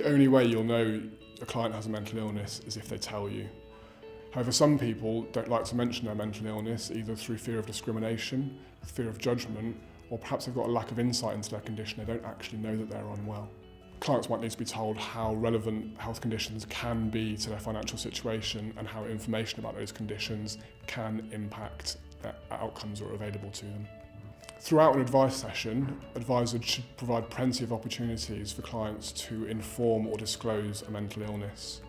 The only way you'll know a client has a mental illness is if they tell you. However, some people don't like to mention their mental illness, either through fear of discrimination, fear of judgment, or perhaps they've got a lack of insight into their condition. They don't actually know that they're unwell. Clients might need to be told how relevant health conditions can be to their financial situation and how information about those conditions can impact the outcomes that are available to them. Throughout an advice session, advisors should provide plenty of opportunities for clients to inform or disclose a mental illness.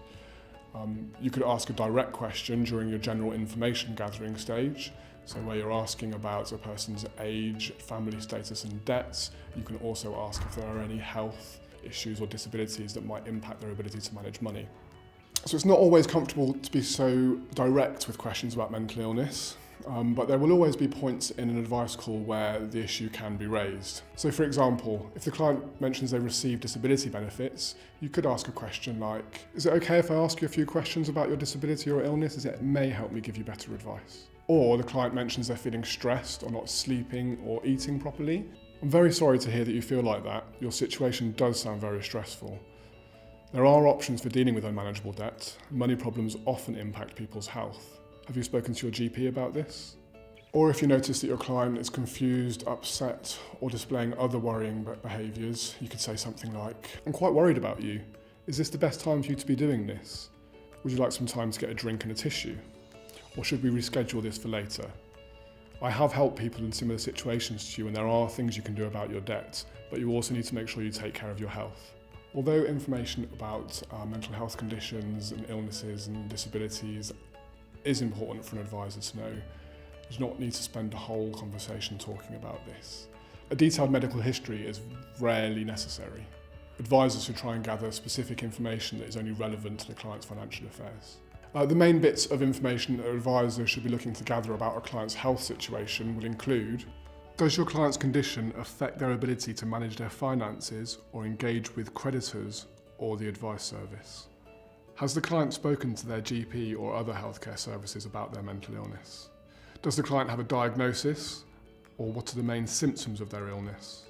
You could ask a direct question during your general information gathering stage, so where you're asking about a person's age, family status and debts. You can also ask if there are any health issues or disabilities that might impact their ability to manage money. So it's not always comfortable to be so direct with questions about mental illness, but there will always be points in an advice call where the issue can be raised. So for example, if the client mentions they receive disability benefits, you could ask a question like, is it okay if I ask you a few questions about your disability or illness, as it may help me give you better advice? Or the client mentions they're feeling stressed or not sleeping or eating properly. I'm very sorry to hear that you feel like that. Your situation does sound very stressful. There are options for dealing with unmanageable debt. Money problems often impact people's health. Have you spoken to your GP about this? Or if you notice that your client is confused, upset, or displaying other worrying behaviours, you could say something like, I'm quite worried about you. Is this the best time for you to be doing this? Would you like some time to get a drink and a tissue? Or should we reschedule this for later? I have helped people in similar situations to you, and there are things you can do about your debt, but you also need to make sure you take care of your health. Although information about mental health conditions and illnesses and disabilities is important for an advisor to know, you do not need to spend a whole conversation talking about this. A detailed medical history is rarely necessary. Advisors should try and gather specific information that is only relevant to the client's financial affairs. The main bits of information that an advisor should be looking to gather about a client's health situation will include: does your client's condition affect their ability to manage their finances or engage with creditors or the advice service? Has the client spoken to their GP or other healthcare services about their mental illness? Does the client have a diagnosis, or what are the main symptoms of their illness?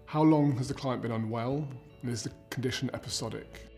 How long has the client been unwell, and is the condition episodic?